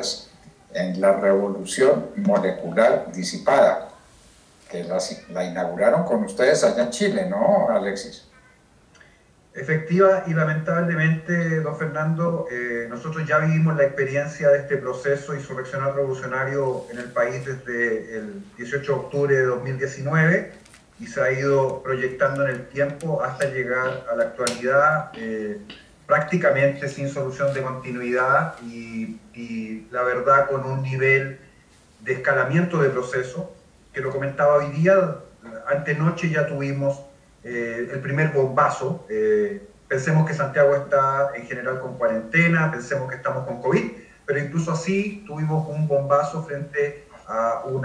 historias en la revolución molecular disipada, que la inauguraron con ustedes allá en Chile, ¿no, Alexis? Efectiva y lamentablemente, don Fernando, nosotros ya vivimos la experiencia de este proceso insurreccional revolucionario en el país desde el 18 de octubre de 2019 y se ha ido proyectando en el tiempo hasta llegar a la actualidad, prácticamente sin solución de continuidad y la verdad con un nivel de escalamiento de proceso, que lo comentaba hoy día, antenoche ya tuvimos el primer bombazo. Pensemos que Santiago está en general con cuarentena, pensemos que estamos con COVID, pero incluso así tuvimos un bombazo frente a un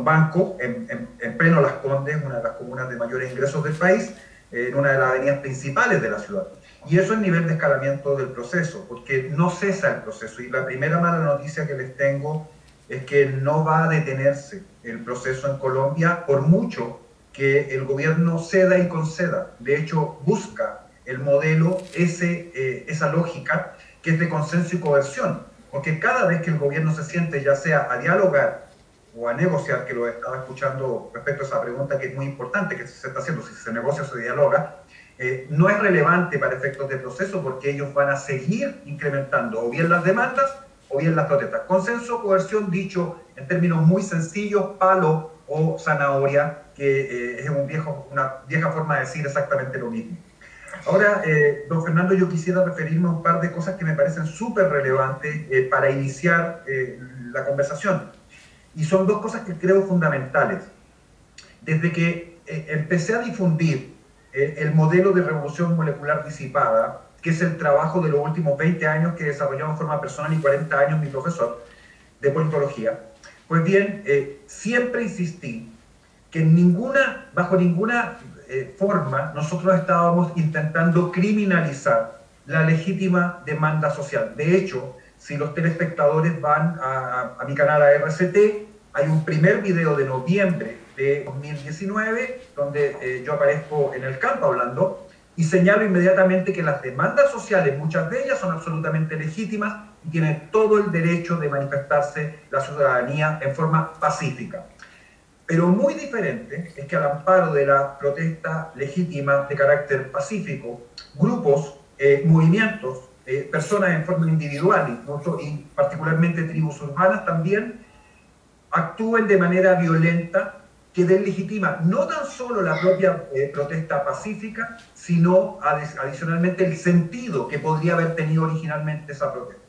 banco en pleno Las Condes, una de las comunas de mayores ingresos del país, en una de las avenidas principales de la ciudad. Y eso es el nivel de escalamiento del proceso, porque no cesa el proceso. Y la primera mala noticia que les tengo es que no va a detenerse el proceso en Colombia por mucho que el gobierno ceda y conceda. De hecho, busca el modelo, esa lógica que es de consenso y coerción, porque cada vez que el gobierno se siente ya sea a dialogar o a negociar, que lo estaba escuchando respecto a esa pregunta que es muy importante, que se está haciendo, si se negocia o se dialoga, no es relevante para efectos de proceso porque ellos van a seguir incrementando o bien las demandas o bien las protestas. Consenso, coerción, dicho en términos muy sencillos, palo o zanahoria, que es una vieja forma de decir exactamente lo mismo. Ahora, don Fernando, yo quisiera referirme a un par de cosas que me parecen súper relevantes para iniciar la conversación. Y son dos cosas que creo fundamentales. Desde que empecé a difundir el modelo de revolución molecular disipada, que es el trabajo de los últimos 20 años que he desarrollado en forma personal y 40 años mi profesor de politología, pues bien, siempre insistí que bajo ninguna forma nosotros estábamos intentando criminalizar la legítima demanda social. De hecho, si los telespectadores van a mi canal ARCT, hay un primer video de noviembre de 2019 donde yo aparezco en el campo hablando y señalo inmediatamente que las demandas sociales, muchas de ellas son absolutamente legítimas y tiene todo el derecho de manifestarse la ciudadanía en forma pacífica. Pero muy diferente es que al amparo de la protesta legítima de carácter pacífico, grupos, movimientos, personas en forma individual y particularmente tribus urbanas también actúen de manera violenta que deslegitima no tan solo la propia protesta pacífica, sino adicionalmente el sentido que podría haber tenido originalmente esa protesta.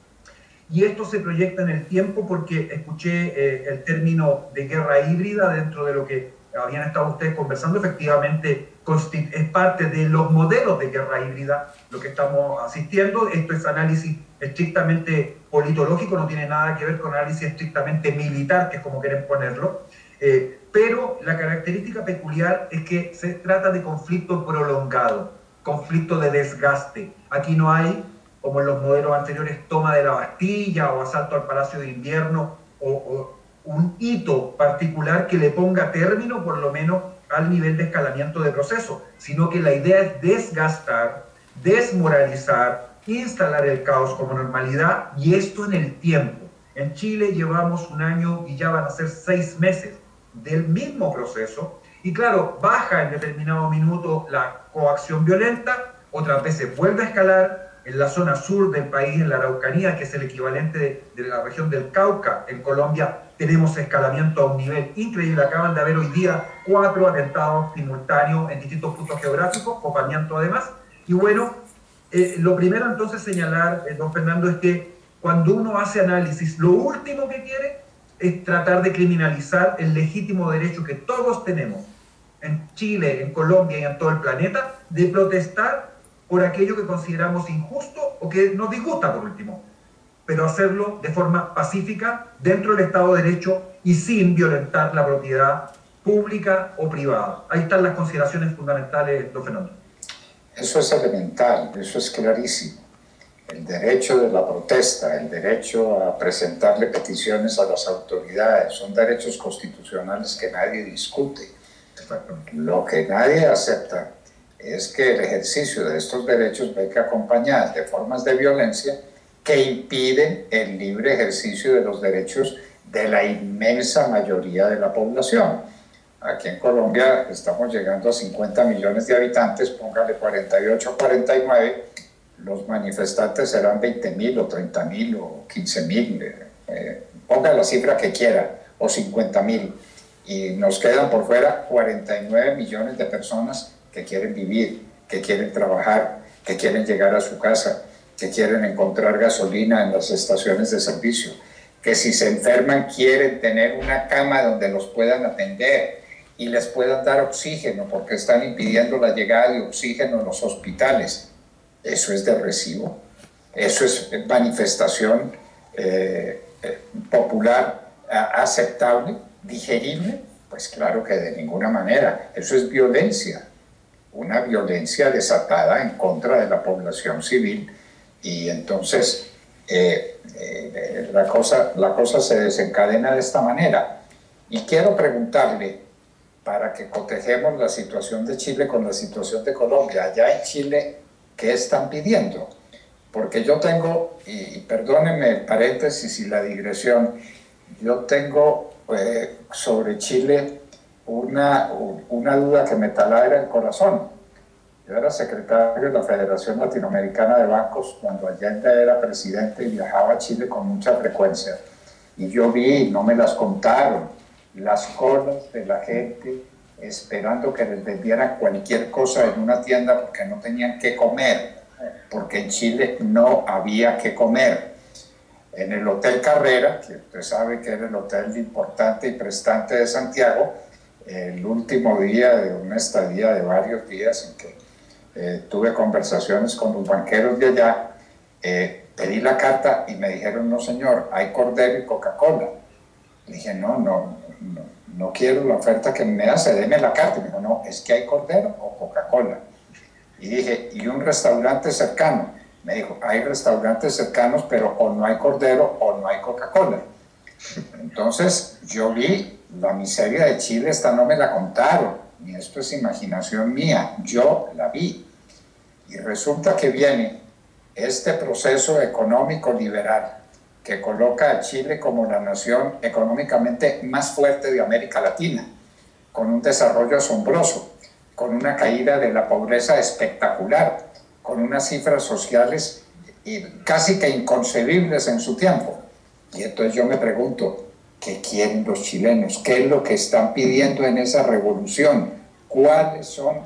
Y esto se proyecta en el tiempo porque escuché el término de guerra híbrida dentro de lo que habían estado ustedes conversando. Efectivamente, es parte de los modelos de guerra híbrida lo que estamos asistiendo. Esto es análisis estrictamente politológico, no tiene nada que ver con análisis estrictamente militar, que es como quieren ponerlo. Pero la característica peculiar es que se trata de conflicto prolongado, conflicto de desgaste. Aquí no hay, como en los modelos anteriores, toma de la Bastilla o asalto al Palacio de Invierno o un hito particular que le ponga término, por lo menos, al nivel de escalamiento de proceso, sino que la idea es desgastar, desmoralizar, instalar el caos como normalidad, y esto en el tiempo. En Chile llevamos un año y ya van a ser 6 meses del mismo proceso, y claro, baja en determinado minuto la coacción violenta, otras veces vuelve a escalar. En la zona sur del país, en la Araucanía, que es el equivalente de la región del Cauca, en Colombia, tenemos escalamiento a un nivel increíble. Acaban de haber hoy día 4 atentados simultáneos en distintos puntos geográficos, copamiento además. Y bueno, lo primero entonces señalar, don Fernando, es que cuando uno hace análisis, lo último que quiere es tratar de criminalizar el legítimo derecho que todos tenemos en Chile, en Colombia y en todo el planeta de protestar por aquello que consideramos injusto o que nos disgusta por último, pero hacerlo de forma pacífica dentro del Estado de Derecho y sin violentar la propiedad pública o privada. Ahí están las consideraciones fundamentales, don Fernando. Eso es elemental, eso es clarísimo. El derecho de la protesta, el derecho a presentarle peticiones a las autoridades, son derechos constitucionales que nadie discute. Lo que nadie acepta es que el ejercicio de estos derechos venga acompañado de formas de violencia que impiden el libre ejercicio de los derechos de la inmensa mayoría de la población. Aquí en Colombia estamos llegando a 50 millones de habitantes, póngale 48 o 49, los manifestantes serán 20.000 o 30.000 o 15.000, ponga la cifra que quiera, o 50.000, y nos quedan por fuera 49 millones de personas que quieren vivir, que quieren trabajar, que quieren llegar a su casa, que quieren encontrar gasolina en las estaciones de servicio, que si se enferman quieren tener una cama donde los puedan atender y les puedan dar oxígeno, porque están impidiendo la llegada de oxígeno en los hospitales. Eso es de recibo, eso es manifestación popular aceptable, digerible. Pues claro que de ninguna manera. Eso es violencia, una violencia desatada en contra de la población civil, y entonces la cosa se desencadena de esta manera. Y quiero preguntarle, para que cotejemos la situación de Chile con la situación de Colombia, allá en Chile, ¿qué están pidiendo? Porque yo tengo, y perdónenme el paréntesis y la digresión, yo tengo sobre Chile una duda que me taladra el corazón. Yo era secretario de la Federación Latinoamericana de Bancos cuando Allende era presidente y viajaba a Chile con mucha frecuencia. Y yo vi, no me las contaron, las colas de la gente esperando que les vendieran cualquier cosa en una tienda porque no tenían qué comer, porque en Chile no había qué comer. En el Hotel Carrera, que usted sabe que era el hotel importante y prestante de Santiago, el último día de una estadía de varios días en que tuve conversaciones con los banqueros de allá, pedí la carta y me dijeron, no señor, hay cordero y Coca-Cola. Dije, no quiero la oferta que me hace, deme la carta. Y me dijo, no, es que hay cordero o Coca-Cola. Y dije, ¿y un restaurante cercano? Me dijo, hay restaurantes cercanos, pero o no hay cordero o no hay Coca-Cola. Entonces yo vi la miseria de Chile, esta no me la contaron, ni esto es imaginación mía, yo la vi. Y resulta que viene este proceso económico liberal que coloca a Chile como la nación económicamente más fuerte de América Latina, con un desarrollo asombroso, con una caída de la pobreza espectacular, con unas cifras sociales casi que inconcebibles en su tiempo. Y entonces yo me pregunto, ¿qué quieren los chilenos? ¿Qué es lo que están pidiendo en esa revolución? ¿Cuáles son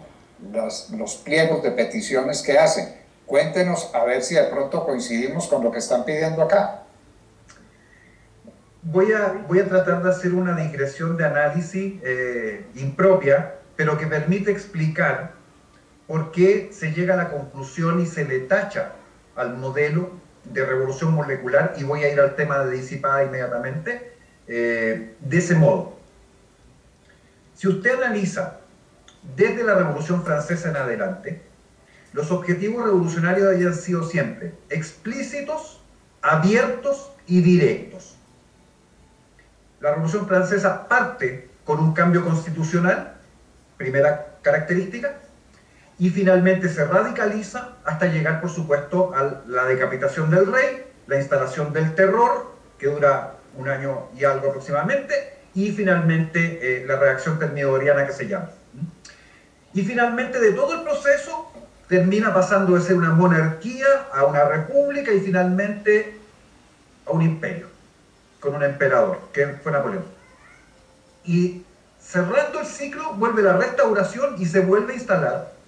los pliegos de peticiones que hacen? Cuéntenos a ver si de pronto coincidimos con lo que están pidiendo acá. Voy a tratar de hacer una digresión de análisis impropia, pero que permite explicar por qué se llega a la conclusión y se le tacha al modelo de revolución molecular, y voy a ir al tema de disipada inmediatamente, de ese modo. Si usted analiza desde la Revolución Francesa en adelante, los objetivos revolucionarios habían sido siempre explícitos, abiertos y directos. La Revolución Francesa parte con un cambio constitucional, primera característica, y finalmente se radicaliza hasta llegar, por supuesto, a la decapitación del rey, la instalación del terror, que dura un año y algo aproximadamente, y finalmente la reacción termidoriana que se llama. Y finalmente de todo el proceso termina pasando de ser una monarquía a una república y finalmente a un imperio, con un emperador, que fue Napoleón. Y cerrando el ciclo vuelve la restauración y se vuelve a instalar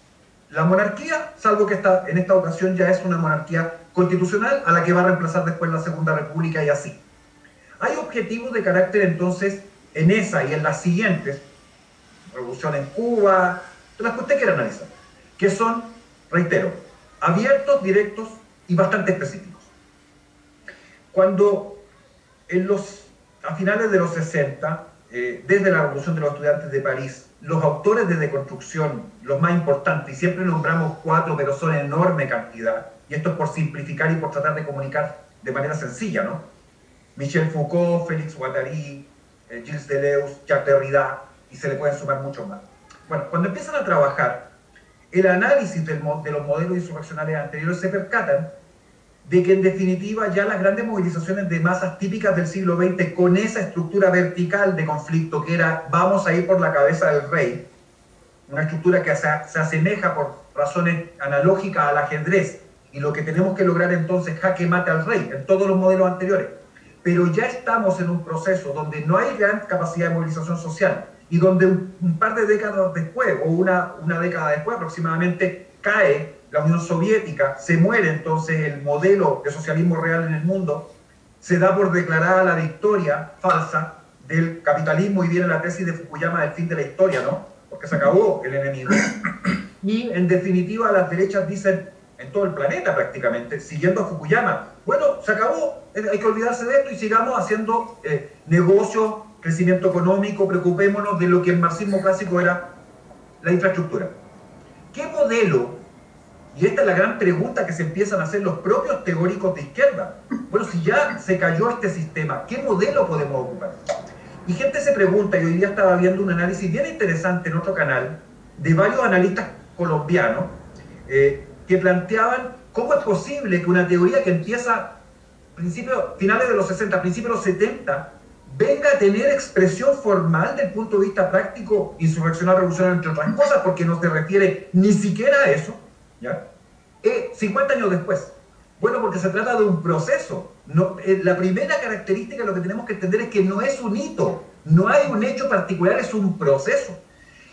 la monarquía, salvo que en esta ocasión ya es una monarquía constitucional a la que va a reemplazar después la Segunda República, y así. Hay objetivos de carácter entonces en esa y en las siguientes, revolución en Cuba, las que usted quiera analizar, que son, reitero, abiertos, directos y bastante específicos. Cuando a finales de los 60, desde la Revolución de los Estudiantes de París, los autores de deconstrucción, los más importantes, y siempre nombramos 4, pero son enorme cantidad, y esto es por simplificar y por tratar de comunicar de manera sencilla, ¿no? Michel Foucault, Félix Guattari, Gilles Deleuze, Jacques Derrida, y se le pueden sumar muchos más. Bueno, cuando empiezan a trabajar el análisis de los modelos insurreccionales anteriores, se percatan de que en definitiva ya las grandes movilizaciones de masas típicas del siglo XX, con esa estructura vertical de conflicto que era vamos a ir por la cabeza del rey, una estructura que se asemeja por razones analógicas al ajedrez, y lo que tenemos que lograr entonces es jaque mate al rey en todos los modelos anteriores. Pero ya estamos en un proceso donde no hay gran capacidad de movilización social y donde un par de décadas después, o una década después aproximadamente, cae la Unión Soviética, se muere entonces el modelo de socialismo real en el mundo, se da por declarada la victoria falsa del capitalismo y viene la tesis de Fukuyama del fin de la historia, ¿no? Porque se acabó el enemigo. Y en definitiva las derechas dicen, en todo el planeta prácticamente, siguiendo a Fukuyama, bueno, se acabó, hay que olvidarse de esto y sigamos haciendo negocios, crecimiento económico, preocupémonos de lo que el marxismo clásico era la infraestructura. ¿Qué modelo? Y esta es la gran pregunta que se empiezan a hacer los propios teóricos de izquierda. Bueno, si ya se cayó este sistema, ¿qué modelo podemos ocupar? Y gente se pregunta, y hoy día estaba viendo un análisis bien interesante en otro canal, de varios analistas colombianos, que planteaban cómo es posible que una teoría que empieza finales de los 60, principios de los 70, venga a tener expresión formal del punto de vista práctico, insurreccional, revolucionario, entre otras cosas, porque no se refiere ni siquiera a eso, ¿ya? 50 años después. Bueno, porque se trata de un proceso. No, la primera característica de lo que tenemos que entender es que no es un hito, no hay un hecho particular, es un proceso.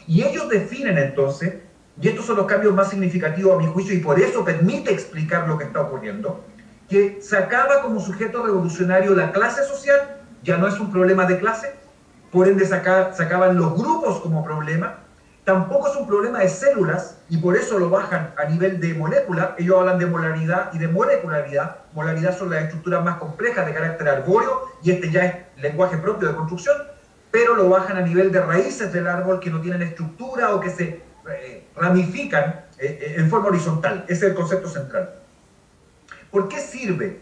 Y ellos definen entonces, y estos son los cambios más significativos a mi juicio, y por eso permite explicar lo que está ocurriendo, que se acaba como sujeto revolucionario la clase social, ya no es un problema de clase, por ende se acaban los grupos como problema, tampoco es un problema de células, y por eso lo bajan a nivel de molécula. Ellos hablan de molaridad y de molecularidad. Molaridad son las estructuras más complejas de carácter arbóreo, y este ya es lenguaje propio de construcción, pero lo bajan a nivel de raíces del árbol que no tienen estructura o que se ramifican en forma horizontal. Ese es el concepto central. ¿Por qué sirve?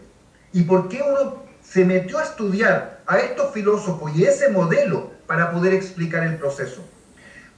¿Y por qué uno se metió a estudiar a estos filósofos y ese modelo para poder explicar el proceso?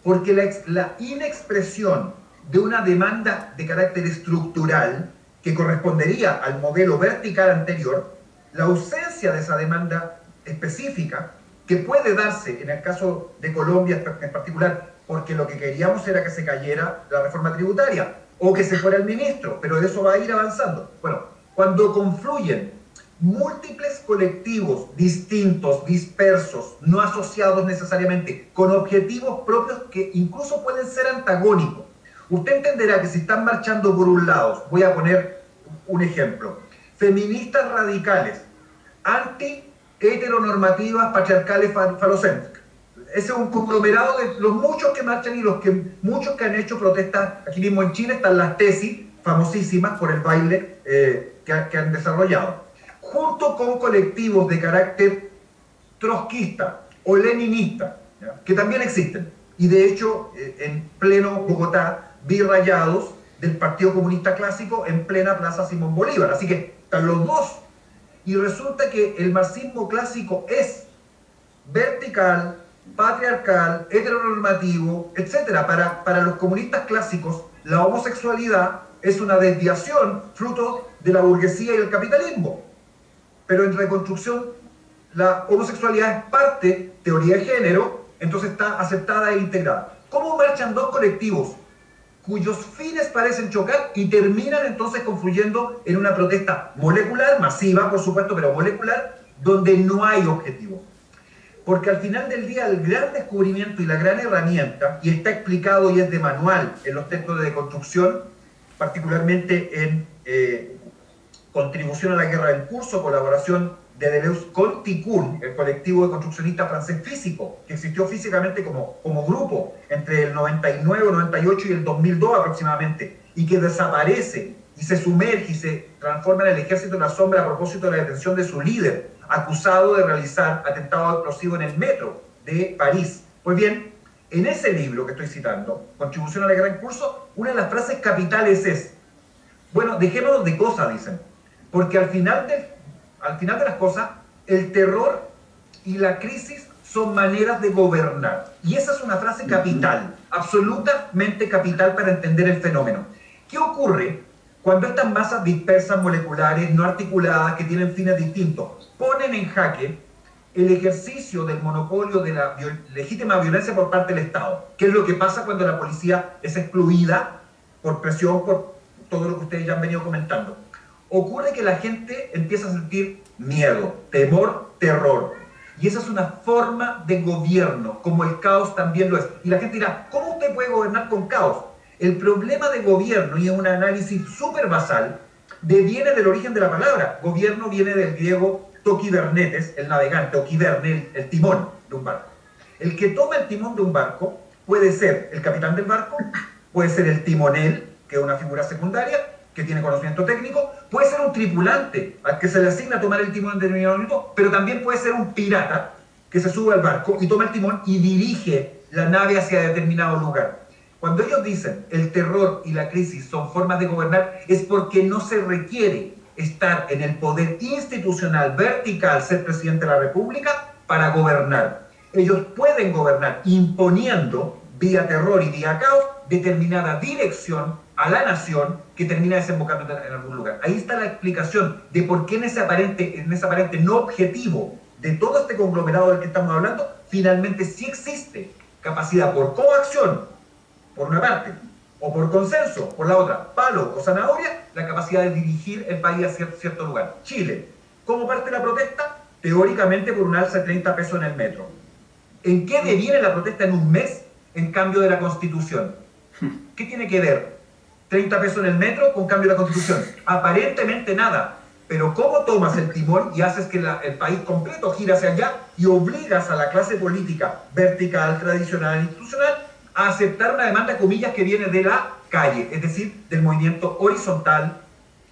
Porque la inexpresión de una demanda de carácter estructural que correspondería al modelo vertical anterior, la ausencia de esa demanda específica, que puede darse en el caso de Colombia en particular, porque lo que queríamos era que se cayera la reforma tributaria, o que se fuera el ministro, pero eso va a ir avanzando. Bueno, cuando confluyen múltiples colectivos distintos, dispersos, no asociados necesariamente, con objetivos propios que incluso pueden ser antagónicos. Usted entenderá que si están marchando por un lado, voy a poner un ejemplo, feministas radicales, anti-heteronormativas, patriarcales, falocéntricas. Ese es un conglomerado de los muchos que marchan y muchos que han hecho protestas. Aquí mismo en Chile están las tesis famosísimas por el baile que han desarrollado, junto con colectivos de carácter trotskista o leninista, ¿ya?, que también existen. Y de hecho, en pleno Bogotá, vi rayados del Partido Comunista Clásico en plena Plaza Simón Bolívar. Así que están los dos. Y resulta que el marxismo clásico es vertical, patriarcal, heteronormativo, etc. Para los comunistas clásicos, la homosexualidad es una desviación fruto de la burguesía y el capitalismo. Pero en reconstrucción, la homosexualidad es parte, teoría de género, entonces está aceptada e integrada. ¿Cómo marchan dos colectivos cuyos fines parecen chocar y terminan entonces confluyendo en una protesta molecular, masiva por supuesto, pero molecular, donde no hay objetivo? Porque al final del día el gran descubrimiento y la gran herramienta, y está explicado y es de manual en los textos de deconstrucción, particularmente en Contribución a la Guerra del Curso, colaboración de Deleuze con Tikkun, el colectivo de construccionistas francés físico, que existió físicamente como grupo entre el 99, 98 y el 2002 aproximadamente, y que desaparece y se sumerge y se transforma en el ejército de la sombra a propósito de la detención de su líder, acusado de realizar atentado explosivo en el metro de París. Pues bien, en ese libro que estoy citando, Contribución a la Guerra en Curso, una de las frases capitales es, bueno, dejémonos de cosas, dicen, porque al final de las cosas, el terror y la crisis son maneras de gobernar. Y esa es una frase capital, absolutamente capital para entender el fenómeno. ¿Qué ocurre Cuando estas masas dispersas moleculares, no articuladas, que tienen fines distintos, ponen en jaque el ejercicio del monopolio de la legítima violencia por parte del Estado, que es lo que pasa cuando la policía es excluida por presión, por todo lo que ustedes ya han venido comentando. Ocurre que la gente empieza a sentir miedo, temor, terror. Y esa es una forma de gobierno, como el caos también lo es. Y la gente dirá, ¿cómo usted puede gobernar con caos? El problema de gobierno, y es un análisis súper basal, viene del origen de la palabra. Gobierno viene del griego tokibernetes, el navegante, o kiberne, el timón de un barco. El que toma el timón de un barco puede ser el capitán del barco, puede ser el timonel, que es una figura secundaria, que tiene conocimiento técnico, puede ser un tripulante al que se le asigna tomar el timón en determinado momento, pero también puede ser un pirata que se sube al barco y toma el timón y dirige la nave hacia determinado lugar. Cuando ellos dicen el terror y la crisis son formas de gobernar, es porque no se requiere estar en el poder institucional vertical, ser presidente de la República, para gobernar. Ellos pueden gobernar imponiendo, vía terror y vía caos, determinada dirección a la nación que termina desembocando en algún lugar. Ahí está la explicación de por qué en ese aparente no objetivo de todo este conglomerado del que estamos hablando, finalmente sí existe capacidad por coacción, por una parte, o por consenso, por la otra, palo o zanahoria, la capacidad de dirigir el país a cierto lugar. Chile, ¿cómo parte la protesta? Teóricamente por un alza de 30 pesos en el metro. ¿En qué deviene la protesta en un mes en cambio de la Constitución? ¿Qué tiene que ver 30 pesos en el metro con cambio de la Constitución? Aparentemente nada. Pero ¿cómo tomas el timón y haces que el país completo gire hacia allá y obligas a la clase política vertical, tradicional, institucional, a aceptar una demanda, comillas, que viene de la calle, es decir, del movimiento horizontal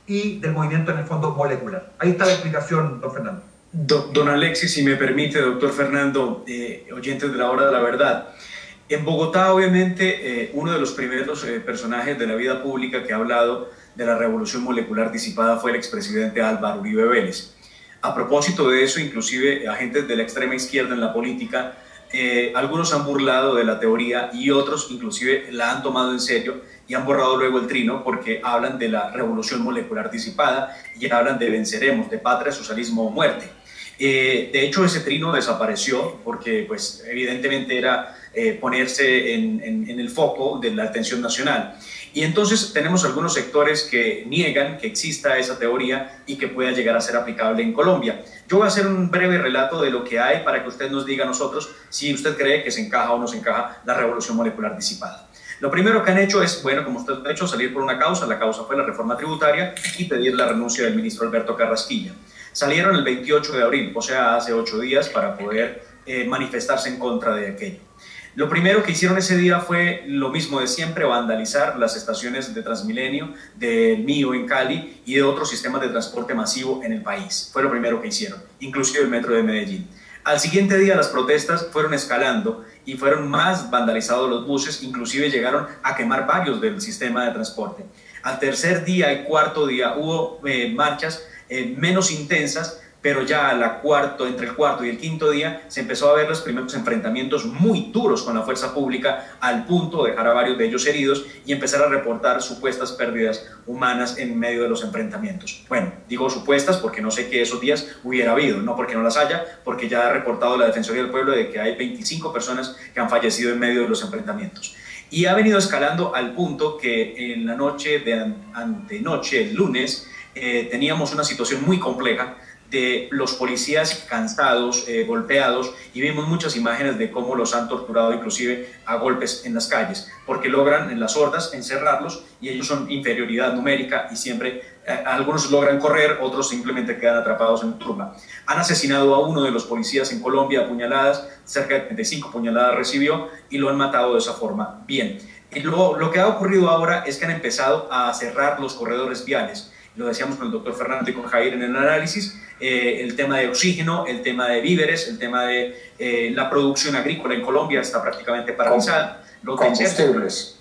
y del movimiento, en el fondo, molecular? Ahí está la explicación, don Fernando. Don Alexis, si me permite, doctor Fernando, oyentes de la Hora de la Verdad. En Bogotá, obviamente, uno de los primeros personajes de la vida pública que ha hablado de la revolución molecular disipada fue el expresidente Álvaro Uribe Vélez. A propósito de eso, inclusive agentes de la extrema izquierda en la política, algunos han burlado de la teoría y otros inclusive la han tomado en serio y han borrado luego el trino porque hablan de la revolución molecular disipada y hablan de venceremos, de patria, socialismo o muerte. De hecho, ese trino desapareció porque pues, evidentemente era ponerse en el foco de la atención nacional. Y entonces tenemos algunos sectores que niegan que exista esa teoría y que pueda llegar a ser aplicable en Colombia. Yo voy a hacer un breve relato de lo que hay para que usted nos diga a nosotros si usted cree que se encaja o no se encaja la revolución molecular disipada. Lo primero que han hecho es, bueno, como usted ha hecho, salir por una causa. La causa fue la reforma tributaria y pedir la renuncia del ministro Alberto Carrasquilla. Salieron el 28 de abril, o sea, hace 8 días, para poder manifestarse en contra de aquello. Lo primero que hicieron ese día fue lo mismo de siempre, vandalizar las estaciones de Transmilenio, del Mío en Cali y de otros sistemas de transporte masivo en el país. Fue lo primero que hicieron, inclusive el metro de Medellín. Al siguiente día las protestas fueron escalando y fueron más vandalizados los buses, inclusive llegaron a quemar varios del sistema de transporte. Al tercer día y cuarto día hubo marchas menos intensas, pero ya entre el cuarto y el quinto día se empezó a ver los primeros enfrentamientos muy duros con la fuerza pública, al punto de dejar a varios de ellos heridos y empezar a reportar supuestas pérdidas humanas en medio de los enfrentamientos. Bueno, digo supuestas porque no sé que esos días hubiera habido, no porque no las haya, porque ya ha reportado la Defensoría del Pueblo de que hay 25 personas que han fallecido en medio de los enfrentamientos. Y ha venido escalando al punto que en la noche de antenoche, el lunes, teníamos una situación muy compleja de los policías cansados, golpeados, y vimos muchas imágenes de cómo los han torturado inclusive a golpes en las calles, porque logran en las hordas encerrarlos y ellos son inferioridad numérica y siempre algunos logran correr, otros simplemente quedan atrapados en turba. Han asesinado a uno de los policías en Colombia a puñaladas, cerca de 35 puñaladas recibió y lo han matado de esa forma. Bien, lo que ha ocurrido ahora es que han empezado a cerrar los corredores viales. Lo decíamos con el doctor Fernando y con Jair en el análisis, el tema de oxígeno, el tema de víveres, el tema de la producción agrícola en Colombia está prácticamente paralizada. Los combustibles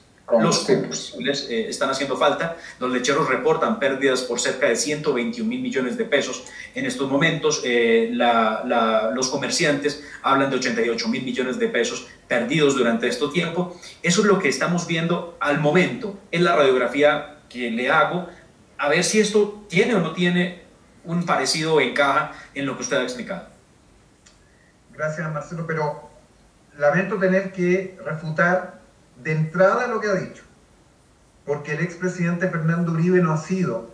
están haciendo falta. Los lecheros reportan pérdidas por cerca de 121.000 millones de pesos. En estos momentos los comerciantes hablan de 88.000 millones de pesos perdidos durante este tiempo. Eso es lo que estamos viendo al momento. Es la radiografía que le hago a ver si esto tiene o no tiene un parecido o encaja en lo que usted ha explicado. Gracias, Marcelo, pero lamento tener que refutar de entrada lo que ha dicho, porque el expresidente Fernando Uribe no ha sido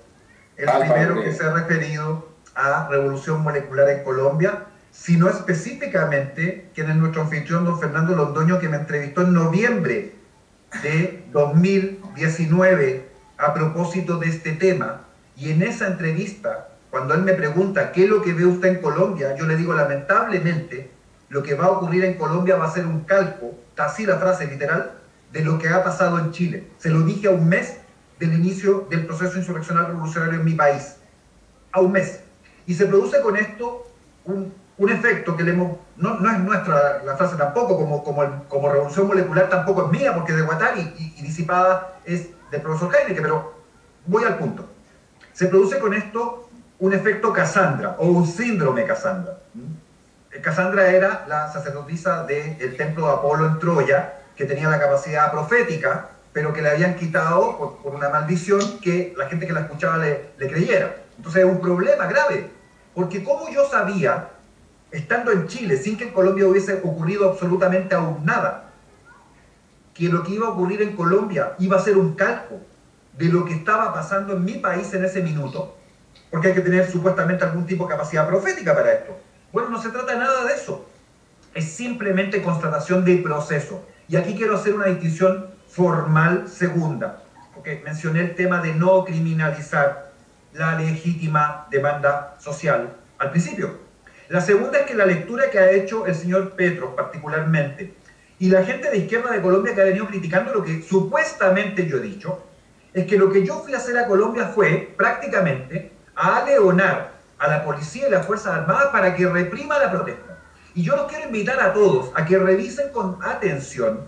el primero que se ha referido a revolución molecular en Colombia, sino específicamente quien es nuestro anfitrión, don Fernando Londoño, que me entrevistó en noviembre de 2019 a propósito de este tema. Y en esa entrevista, cuando él me pregunta qué es lo que ve usted en Colombia, yo le digo, lamentablemente, lo que va a ocurrir en Colombia va a ser un calco, está así la frase literal, de lo que ha pasado en Chile. Se lo dije a un mes del inicio del proceso insurreccional revolucionario en mi país. A un mes. Y se produce con esto un efecto que no es nuestra la frase tampoco, como revolución molecular tampoco es mía, porque de Guattari y disipada es del profesor Heineke, pero voy al punto. Se produce con esto un efecto Cassandra, o un síndrome Cassandra. Cassandra era la sacerdotisa del templo de Apolo en Troya, que tenía la capacidad profética, pero que le habían quitado por una maldición que la gente que la escuchaba le creyera. Entonces es un problema grave, porque como yo sabía, estando en Chile, sin que en Colombia hubiese ocurrido absolutamente aún nada, que lo que iba a ocurrir en Colombia iba a ser un calco de lo que estaba pasando en mi país en ese minuto, porque hay que tener supuestamente algún tipo de capacidad profética para esto. Bueno, no se trata nada de eso, es simplemente constatación de proceso. Y aquí quiero hacer una distinción formal segunda, porque mencioné el tema de no criminalizar la legítima demanda social al principio. La segunda es que la lectura que ha hecho el señor Petro particularmente y la gente de izquierda de Colombia que ha venido criticando lo que supuestamente yo he dicho, es que lo que yo fui a hacer a Colombia fue prácticamente a aleonar a la policía y las Fuerzas Armadas para que reprima la protesta. Y yo los quiero invitar a todos a que revisen con atención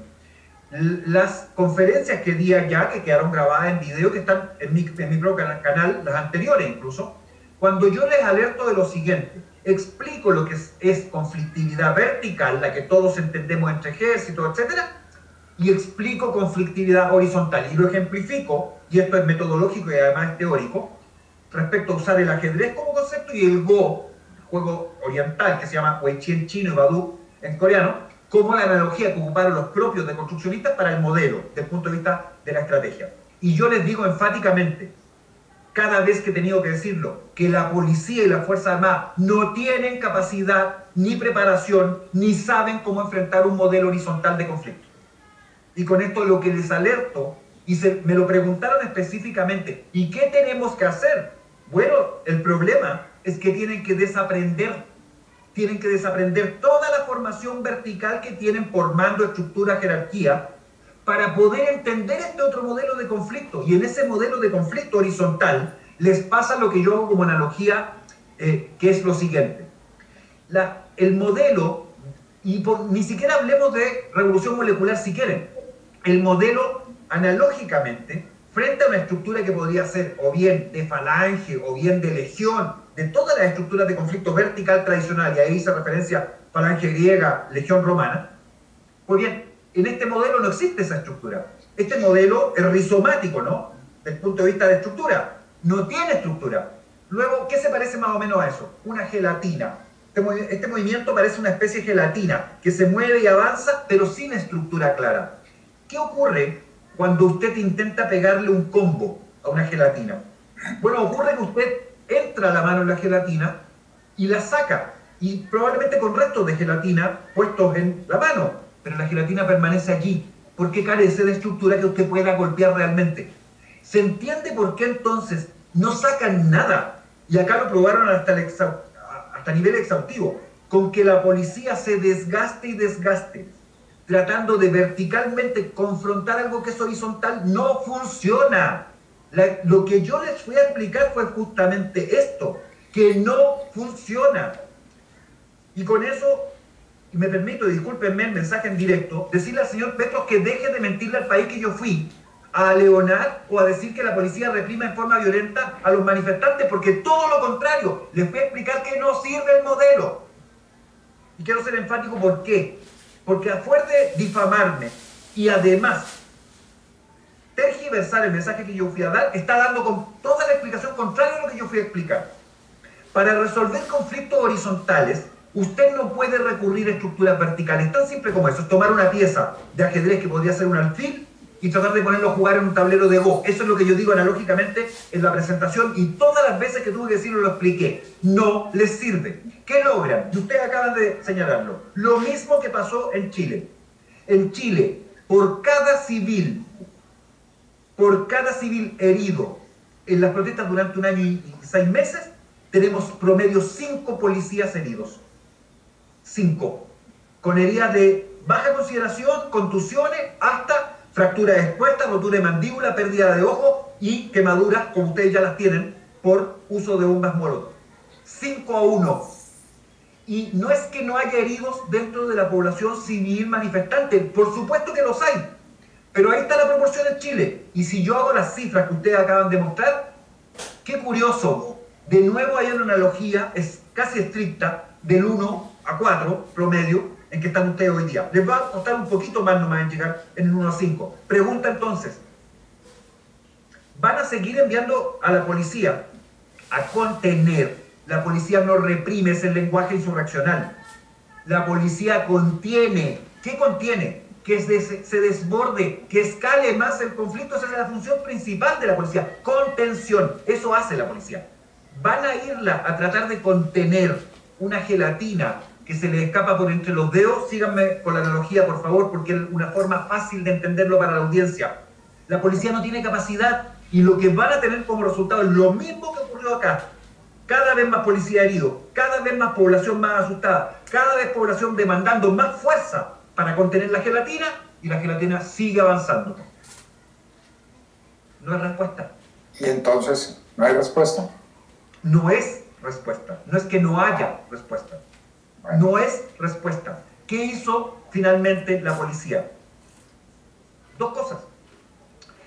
las conferencias que di allá, que quedaron grabadas en video, que están en mi propio canal, las anteriores incluso, cuando yo les alerto de lo siguiente, explico lo que es conflictividad vertical, la que todos entendemos entre ejércitos, etcétera, y explico conflictividad horizontal, y lo ejemplifico, y esto es metodológico y además es teórico, respecto a usar el ajedrez como concepto y el Go, juego oriental que se llama Weiqi en chino y Badu en coreano, como la analogía que ocuparon los propios deconstruccionistas para el modelo, desde el punto de vista de la estrategia. Y yo les digo enfáticamente, cada vez que he tenido que decirlo, que la policía y la Fuerza Armada no tienen capacidad, ni preparación, ni saben cómo enfrentar un modelo horizontal de conflicto. Y con esto lo que les alerto, y me lo preguntaron específicamente, ¿y qué tenemos que hacer? Bueno, el problema es que tienen que desaprender toda la formación vertical que tienen por mando, estructura, jerarquía, para poder entender este otro modelo de conflicto. Y en ese modelo de conflicto horizontal les pasa lo que yo hago como analogía, que es lo siguiente. El modelo, ni siquiera hablemos de revolución molecular si quieren, el modelo analógicamente, frente a una estructura que podría ser o bien de falange o bien de legión, de todas las estructuras de conflicto vertical tradicional, y ahí hice referencia falange griega, legión romana, pues bien, en este modelo no existe esa estructura. Este modelo es rizomático, ¿no? Desde el punto de vista de estructura. No tiene estructura. Luego, ¿qué se parece más o menos a eso? Una gelatina. Este movimiento parece una especie de gelatina que se mueve y avanza, pero sin estructura clara. ¿Qué ocurre cuando usted intenta pegarle un combo a una gelatina? Bueno, ocurre que usted entra la mano en la gelatina y la saca, y probablemente con restos de gelatina puestos en la mano, pero la gelatina permanece allí porque carece de estructura que usted pueda golpear realmente. ¿Se entiende por qué entonces no sacan nada? Y acá lo probaron hasta nivel exhaustivo, con que la policía se desgaste y desgaste, tratando de verticalmente confrontar algo que es horizontal. No funciona. Lo que yo les fui a explicar fue justamente esto, que no funciona. Y con eso, y me permito, discúlpenme el mensaje en directo, decirle al señor Petro que deje de mentirle al país que yo fui a aleonar o a decir que la policía reprima en forma violenta a los manifestantes, porque todo lo contrario, les voy a explicar que no sirve el modelo. Y quiero ser enfático, ¿por qué? Porque a fuerza de difamarme y además tergiversar el mensaje que yo fui a dar, está dando con toda la explicación contraria a lo que yo fui a explicar. Para resolver conflictos horizontales, usted no puede recurrir a estructuras verticales, tan simple como eso, es tomar una pieza de ajedrez que podría ser un alfil y tratar de ponerlo a jugar en un tablero de Go. Eso es lo que yo digo analógicamente en la presentación y todas las veces que tuve que decirlo lo expliqué. No les sirve. ¿Qué logran? Y ustedes acaban de señalarlo. Lo mismo que pasó en Chile. En Chile, por cada civil herido en las protestas durante un año y 6 meses, tenemos promedio 5 policías heridos. 5. Con heridas de baja consideración, contusiones, hasta fractura expuesta, rotura de mandíbula, pérdida de ojo y quemaduras, como ustedes ya las tienen, por uso de bombas molotov. 5-1. Y no es que no haya heridos dentro de la población civil manifestante, por supuesto que los hay, pero ahí está la proporción en Chile. Y si yo hago las cifras que ustedes acaban de mostrar, qué curioso, de nuevo hay una analogía, es casi estricta, del 1-4 promedio, en que están ustedes hoy día. Les va a costar un poquito más nomás en llegar en el 1-5. Pregunta entonces, ¿van a seguir enviando a la policía a contener? La policía no reprime, es el lenguaje insurreccional. La policía contiene. ¿Qué contiene? Que se desborde, que escale más el conflicto. Esa es la función principal de la policía. Contención. Eso hace la policía. Van a irla a tratar de contener una gelatina que se le escapa por entre los dedos. Síganme con la analogía, por favor, porque es una forma fácil de entenderlo para la audiencia. La policía no tiene capacidad y lo que van a tener como resultado es lo mismo que ocurrió acá. Cada vez más policía herido, cada vez más población más asustada, cada vez población demandando más fuerza para contener la gelatina y la gelatina sigue avanzando. No hay respuesta. ¿Y entonces no hay respuesta? No es respuesta. No es que no haya respuesta. No es respuesta. ¿Qué hizo finalmente la policía? 2 cosas.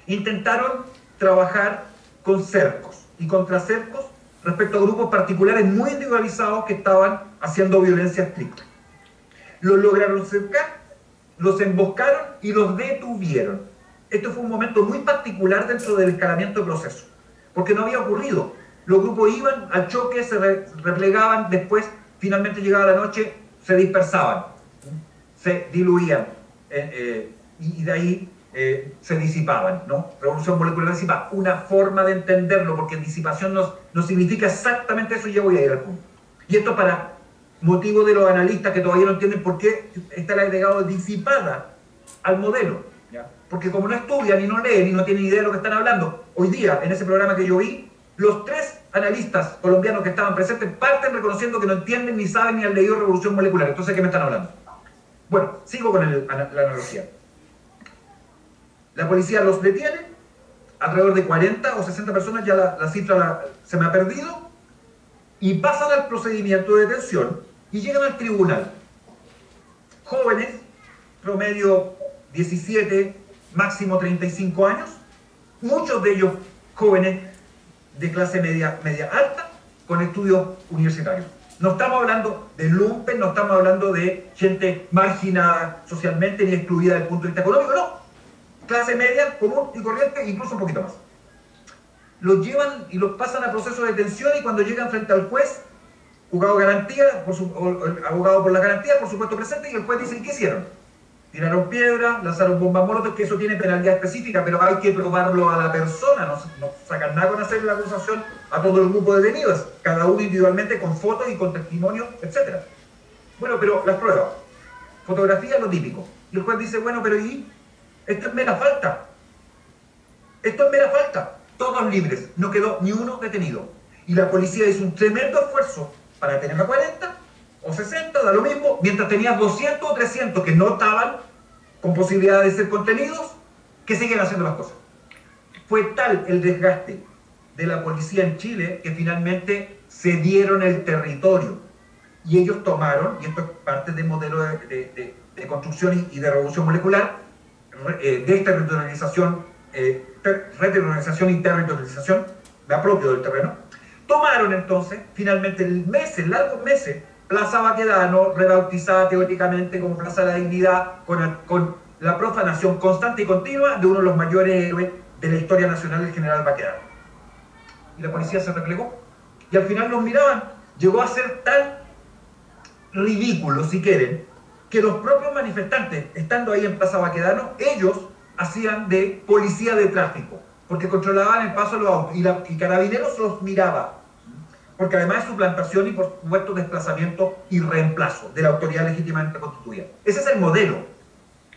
Intentaron trabajar con cercos y contra cercos respecto a grupos particulares muy individualizados que estaban haciendo violencia estricta. Los lograron cercar, los emboscaron y los detuvieron. Esto fue un momento muy particular dentro del escalamiento del proceso, porque no había ocurrido. Los grupos iban al choque, se replegaban, después finalmente llegaba la noche, se dispersaban, se diluían y de ahí se disipaban, ¿no? Revolución molecular disipa, una forma de entenderlo, porque disipación no significa exactamente eso, y ya voy a ir al punto. Y esto para motivo de los analistas que todavía no entienden por qué está el agregado disipada al modelo, ¿ya? Porque como no estudian y no leen y no tienen idea de lo que están hablando, hoy día en ese programa que yo vi, los 3 analistas colombianos que estaban presentes parten reconociendo que no entienden ni saben ni han leído Revolución Molecular. Entonces, ¿de qué me están hablando? Bueno, sigo con la analogía. La policía los detiene, alrededor de 40 o 60 personas, ya la cifra se me ha perdido, y pasan al procedimiento de detención y llegan al tribunal. Jóvenes, promedio 17, máximo 35 años, muchos de ellos jóvenes de clase media alta, con estudios universitarios. No estamos hablando de lumpen, no estamos hablando de gente marginada socialmente ni excluida desde el punto de vista económico, no. Clase media, común y corriente, incluso un poquito más. Los llevan y los pasan a proceso de detención y cuando llegan frente al juez, juzgado garantía, abogado por la garantía, por supuesto presente, y el juez dice, ¿qué hicieron? Tiraron piedras, lanzaron bombas molotov, que eso tiene penalidad específica, pero hay que probarlo a la persona, no sacan nada con hacer la acusación a todo el grupo de detenidos, cada uno individualmente con fotos y con testimonios, etc. Bueno, pero las pruebas, fotografía, lo típico. Y el juez dice, bueno, pero ¿y? Esto es mera falta. Esto es mera falta. Todos libres, no quedó ni uno detenido. Y la policía hizo un tremendo esfuerzo para tener a 40 o 60, da lo mismo, mientras tenías 200 o 300 que no estaban con posibilidad de ser contenidos, que siguen haciendo las cosas. Fue tal el desgaste de la policía en Chile que finalmente cedieron el territorio. Y ellos tomaron, y esto es parte del modelo de construcción y de revolución molecular, reterritorialización y territorialización, me apropio del terreno. Tomaron entonces, finalmente, largos meses, Plaza Baquedano, rebautizada teóricamente como Plaza de la Dignidad, con la profanación constante y continua de uno de los mayores héroes de la historia nacional, el general Baquedano. Y la policía se replegó. Y al final los miraban. Llegó a ser tan ridículo, si quieren, que los propios manifestantes, estando ahí en Plaza Baquedano, ellos hacían de policía de tráfico, porque controlaban el paso de los autos, y Carabineros los miraba, porque además es suplantación y por supuesto desplazamiento y reemplazo de la autoridad legítimamente constituida. Ese es el modelo.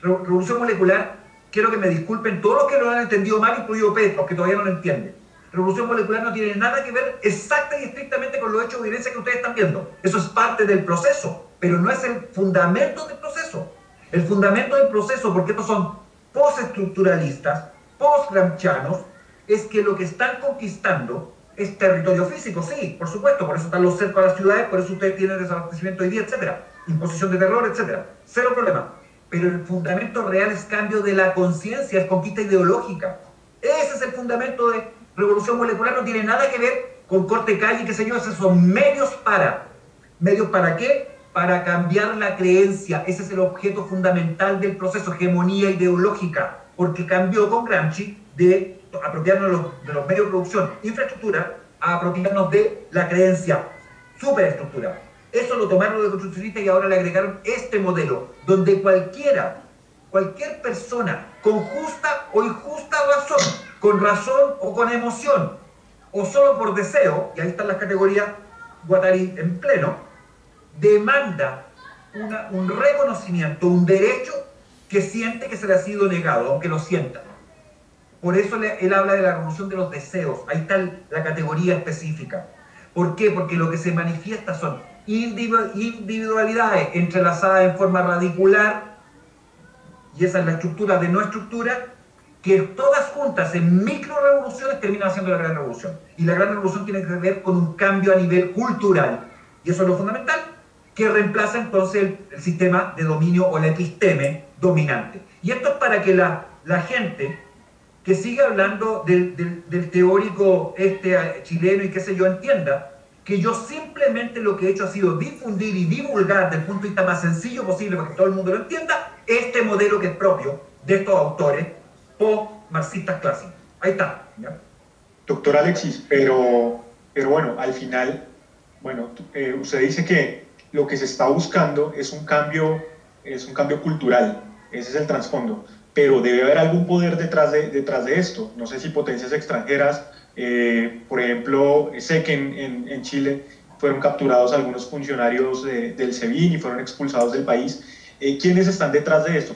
Revolución molecular, quiero que me disculpen todos los que lo han entendido mal, incluido Petro, que todavía no lo entienden. Revolución molecular no tiene nada que ver exacta y estrictamente con los hechos de violencia que ustedes están viendo. Eso es parte del proceso, pero no es el fundamento del proceso. El fundamento del proceso, porque estos son postestructuralistas, postgramscianos, es que lo que están conquistando es territorio físico, sí, por supuesto, por eso están los cercos a las ciudades, por eso ustedes tienen desabastecimiento hoy día, etcétera, imposición de terror, etcétera, cero problema. Pero el fundamento real es cambio de la conciencia, es conquista ideológica. Ese es el fundamento de revolución molecular, no tiene nada que ver con corte calle, qué sé yo, esos son medios para. ¿Medios para qué? Para cambiar la creencia. Ese es el objeto fundamental del proceso, hegemonía ideológica, porque cambió con Gramsci de apropiarnos de los medios de producción, infraestructura, a apropiarnos de la creencia, superestructura. Eso lo tomaron de construccionistas y ahora le agregaron este modelo, donde cualquier persona con justa o injusta razón, con razón o con emoción, o solo por deseo, y ahí están las categorías Guattari en pleno, demanda un reconocimiento, un derecho que siente que se le ha sido negado, aunque lo sienta. Por eso él habla de la revolución de los deseos, ahí está la categoría específica. ¿Por qué? Porque lo que se manifiesta son individualidades entrelazadas en forma radicular, y esa es la estructura de no estructura, que todas juntas en micro revoluciones terminan haciendo la gran revolución. Y la gran revolución tiene que ver con un cambio a nivel cultural, y eso es lo fundamental, que reemplaza entonces el sistema de dominio o la episteme dominante. Y esto es para que la gente que sigue hablando del teórico chileno y qué sé yo, entienda que yo simplemente lo que he hecho ha sido difundir y divulgar del punto de vista más sencillo posible para que todo el mundo lo entienda, este modelo que es propio de estos autores post-marxistas clásicos. Ahí está, ¿ya? Doctor Alexis, pero bueno, al final, bueno, usted dice que lo que se está buscando es un cambio cultural, ese es el trasfondo, pero debe haber algún poder detrás de esto. No sé si potencias extranjeras, por ejemplo, sé que en Chile fueron capturados algunos funcionarios del SEBIN y fueron expulsados del país. ¿Quiénes están detrás de esto?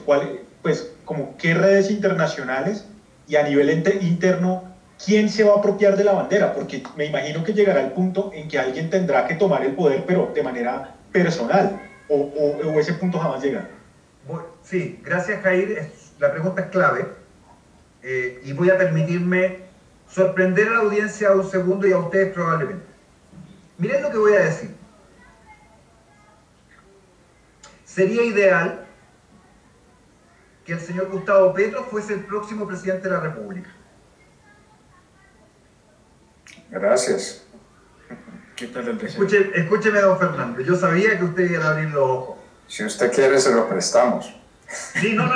Como qué redes internacionales, y a nivel interno, ¿quién se va a apropiar de la bandera? Porque me imagino que llegará el punto en que alguien tendrá que tomar el poder, pero de manera personal, o ese punto jamás llega. Sí, gracias, Jair. La pregunta es clave, y voy a permitirme sorprender a la audiencia un segundo y a ustedes probablemente. Miren lo que voy a decir. Sería ideal que el señor Gustavo Petro fuese el próximo presidente de la República. Gracias. ¿Qué tal el deseo? Escúcheme, don Fernando. Yo sabía que usted iba a abrir los ojos. Si usted quiere, se lo prestamos. Sí, no.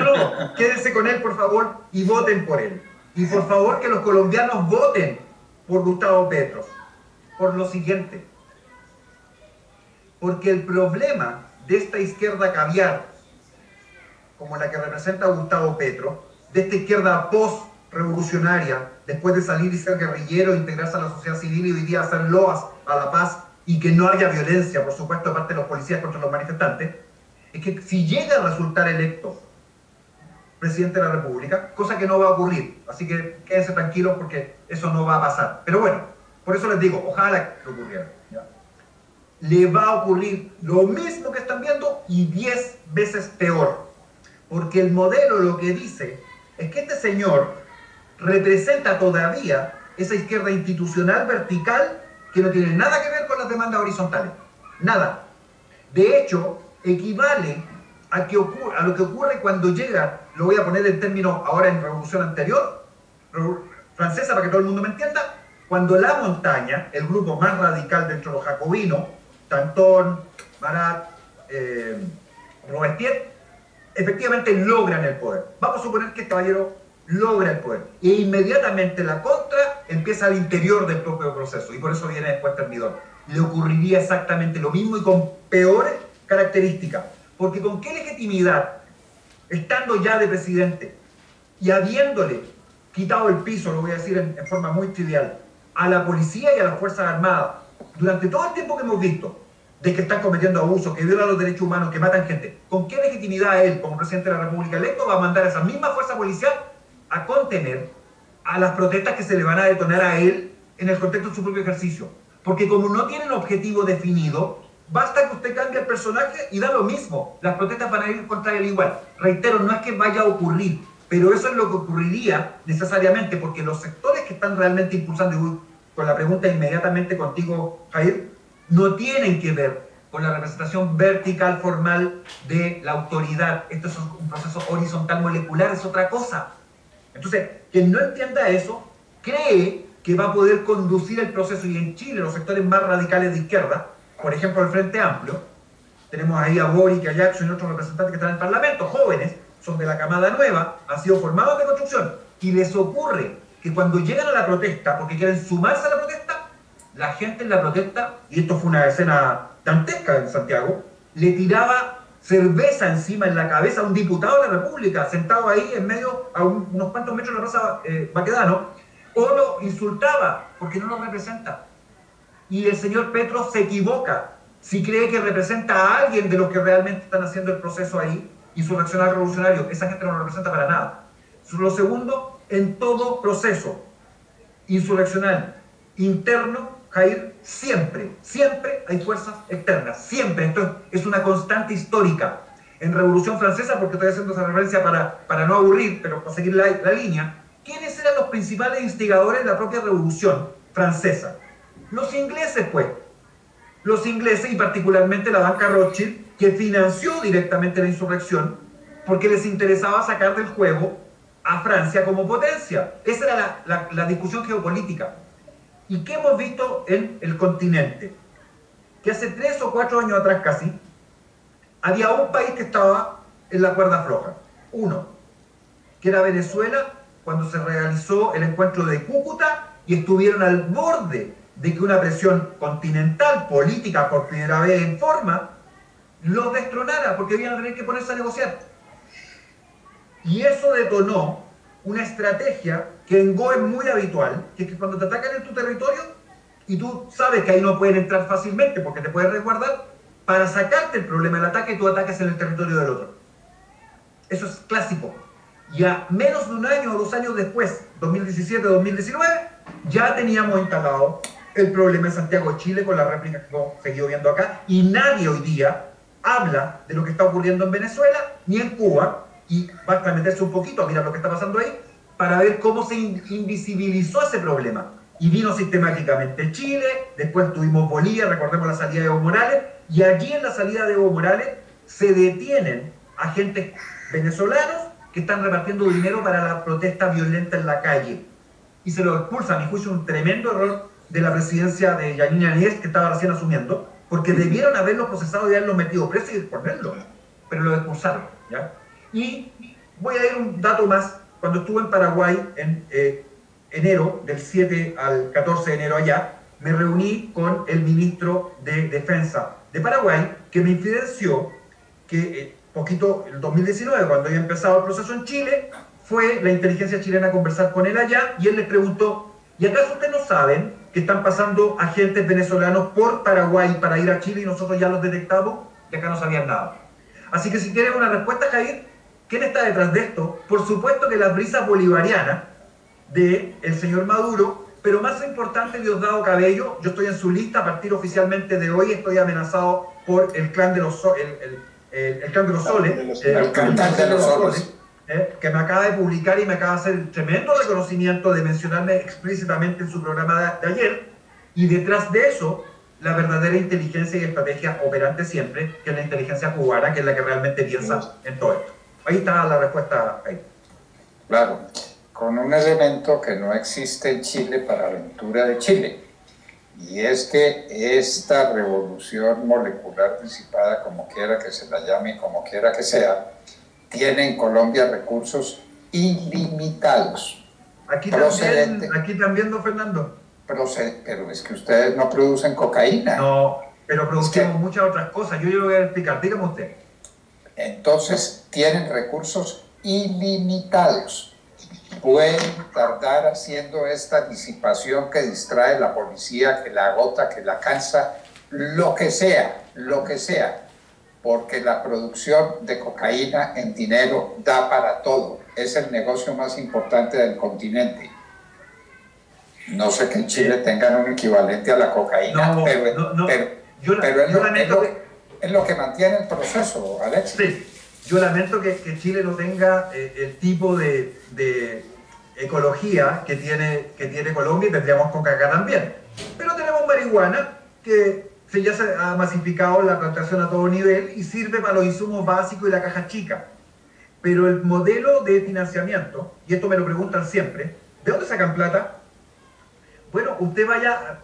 Quédense con él, por favor, y voten por él. Y por favor, que los colombianos voten por Gustavo Petro. Por lo siguiente. Porque el problema de esta izquierda caviar, como la que representa a Gustavo Petro, de esta izquierda post-revolucionaria, después de salir y ser guerrillero, integrarse a la sociedad civil y hoy día hacer loas a la paz y que no haya violencia, por supuesto, de parte de los policías contra los manifestantes, es que si llega a resultar electo presidente de la República, cosa que no va a ocurrir, así que quédense tranquilos porque eso no va a pasar. Pero bueno, por eso les digo, ojalá que ocurriera. ¿Ya? Le va a ocurrir lo mismo que están viendo y 10 veces peor. Porque el modelo lo que dice es que este señor representa todavía esa izquierda institucional vertical que no tiene nada que ver con las demandas horizontales. Nada. De hecho, equivale a lo que ocurre cuando llega, lo voy a poner en términos ahora en revolución anterior, francesa para que todo el mundo me entienda, cuando la montaña, el grupo más radical dentro de los jacobinos, Danton, Marat, Robespierre, efectivamente logran el poder. Vamos a suponer que el caballero logra el poder. E inmediatamente la contra empieza al interior del propio proceso. Y por eso viene después Termidor. Le ocurriría exactamente lo mismo y con peores características. Porque ¿con qué legitimidad, estando ya de presidente y habiéndole quitado el piso, lo voy a decir en forma muy trivial, a la policía y a las Fuerzas Armadas, durante todo el tiempo que hemos visto, de que están cometiendo abusos, que violan los derechos humanos, que matan gente, ¿con qué legitimidad él, como presidente de la República electo, va a mandar a esa misma fuerza policial a contener a las protestas que se le van a detonar a él en el contexto de su propio ejercicio? Porque como no tienen objetivo definido, basta que usted cambie el personaje y da lo mismo. Las protestas van a ir contra él igual. Reitero, no es que vaya a ocurrir, pero eso es lo que ocurriría necesariamente, porque los sectores que están realmente impulsando, y voy con la pregunta inmediatamente contigo, Jair, no tienen que ver con la representación vertical formal de la autoridad. Esto es un proceso horizontal molecular, es otra cosa. Entonces, quien no entienda eso, cree que va a poder conducir el proceso. Y en Chile, los sectores más radicales de izquierda, por ejemplo, el Frente Amplio, tenemos ahí a Boric, a Jackson y otros representantes que están en el Parlamento, jóvenes, son de la camada nueva, han sido formados de construcción, y les ocurre que cuando llegan a la protesta, porque quieren sumarse a la protesta, la gente en la protesta, y esto fue una escena dantesca en Santiago, le tiraba cerveza encima en la cabeza a un diputado de la República, sentado ahí en medio, a unos cuantos metros de la Plaza Baquedano, o lo insultaba, porque no lo representa. Y el señor Petro se equivoca si cree que representa a alguien de los que realmente están haciendo el proceso ahí, insurreccional revolucionario. Esa gente no lo representa para nada. Lo segundo, en todo proceso insurreccional interno, Jair, siempre hay fuerzas externas, siempre. Esto es una constante histórica. En Revolución Francesa, porque estoy haciendo esa referencia para no aburrir, pero para seguir la línea, ¿quiénes eran los principales instigadores de la propia Revolución Francesa? Los ingleses, pues. Los ingleses, y particularmente la banca Rothschild, que financió directamente la insurrección porque les interesaba sacar del juego a Francia como potencia. Esa era la discusión geopolítica. ¿Y qué hemos visto en el continente? Que hace 3 o 4 años atrás casi, había un país que estaba en la cuerda floja. Uno, que era Venezuela, cuando se realizó el encuentro de Cúcuta y estuvieron al borde de que una presión continental, política, por primera vez en forma, los destronara, porque iban a tener que ponerse a negociar. Y eso detonó una estrategia que en Go es muy habitual, que es que cuando te atacan en tu territorio, y tú sabes que ahí no pueden entrar fácilmente porque te pueden resguardar, para sacarte el problema del ataque, tú atacas en el territorio del otro. Eso es clásico. Y a menos de un año o 2 años después, 2017-2019, ya teníamos instalado el problema en Santiago de Chile con la réplica que hemos seguido viendo acá, y nadie hoy día habla de lo que está ocurriendo en Venezuela ni en Cuba, y basta meterse un poquito a mirar lo que está pasando ahí para ver cómo se invisibilizó ese problema. Y vino sistemáticamente Chile, después tuvimos Bolivia, recordemos la salida de Evo Morales, y allí en la salida de Evo Morales se detienen agentes venezolanos que están repartiendo dinero para la protesta violenta en la calle. Y se lo expulsa, a mi juicio, un tremendo error de la presidencia de Yanine Áñez, que estaba recién asumiendo, porque debieron haberlo procesado y haberlo metido preso y ponerlo, pero lo expulsaron, ¿ya? Y voy a ir un dato más. Cuando estuve en Paraguay en enero, del 7 al 14 de enero allá, me reuní con el ministro de Defensa de Paraguay, que me infidenció que poquito, el 2019, cuando había empezado el proceso en Chile, fue la inteligencia chilena a conversar con él allá, y él le preguntó, ¿y acaso ustedes no saben que están pasando agentes venezolanos por Paraguay para ir a Chile y nosotros ya los detectamos? Y acá no sabían nada. Así que si quieres una respuesta, Jair, ¿quién está detrás de esto? Por supuesto que las brisas bolivarianas del señor Maduro, pero más importante, Diosdado Cabello. Yo estoy en su lista, a partir oficialmente de hoy estoy amenazado por el clan de los el clan de los Soles, el cantante de los Soles, que me acaba de publicar y me acaba de hacer el tremendo reconocimiento de mencionarme explícitamente en su programa de ayer, y detrás de eso la verdadera inteligencia y estrategia operante siempre, que es la inteligencia cubana, que es la que realmente piensa en todo esto. Ahí está la respuesta. Ahí. Claro, con un elemento que no existe en Chile para la aventura de Chile, y es que esta revolución molecular disipada, como quiera que se la llame, como quiera que sea, tiene en Colombia recursos ilimitados. Aquí también, don Fernando. Pero es que ustedes no producen cocaína. No, pero producimos muchas otras cosas. Yo le voy a explicar, dígame usted. Entonces, tienen recursos ilimitados. Pueden tardar haciendo esta disipación que distrae la policía, que la agota, que la cansa, lo que sea, porque la producción de cocaína en dinero da para todo. Es el negocio más importante del continente. No sé que en Chile tengan un equivalente a la cocaína, pero es lo que mantiene el proceso, Alex. Sí. Yo lamento que Chile no tenga el tipo de ecología que tiene Colombia, y tendríamos coca acá también. Pero tenemos marihuana, que ya se ha masificado la plantación a todo nivel y sirve para los insumos básicos y la caja chica. Pero el modelo de financiamiento, y esto me lo preguntan siempre, ¿de dónde sacan plata? Bueno, usted vaya...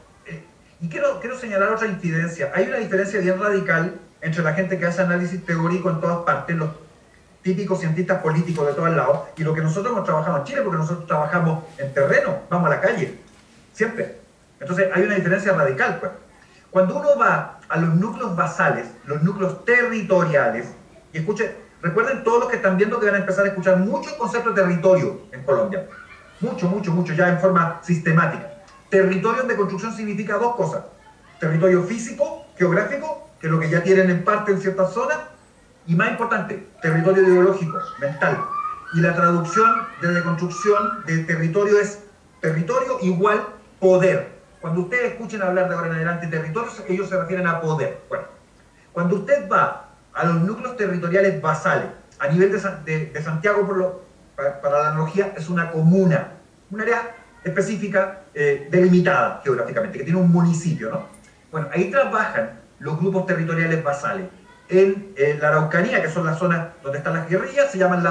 y quiero señalar otra incidencia. Hay una diferencia bien radical entre la gente que hace análisis teórico en todas partes, los típicos cientistas políticos de todos lados, y lo que nosotros hemos trabajado en Chile, porque nosotros trabajamos en terreno, vamos a la calle, siempre. Entonces hay una diferencia radical, pues. Cuando uno va a los núcleos basales, los núcleos territoriales, y escuche, recuerden todos los que están viendo que van a empezar a escuchar mucho el concepto de territorio en Colombia. Mucho, ya en forma sistemática. Territorio de construcción significa dos cosas. Territorio físico, geográfico, que es lo que ya tienen en parte en ciertas zonas, y más importante, territorio ideológico, mental. Y la traducción de construcción de territorio es territorio igual poder. Cuando ustedes escuchen hablar de ahora en adelante territorios, ellos se refieren a poder. Bueno, cuando usted va a los núcleos territoriales basales, a nivel de Santiago, para la analogía, es una comuna, un área específica, delimitada geográficamente, que tiene un municipio, ¿no? Bueno, ahí trabajan los grupos territoriales basales. En la Araucanía, que son las zonas donde están las guerrillas, se llaman las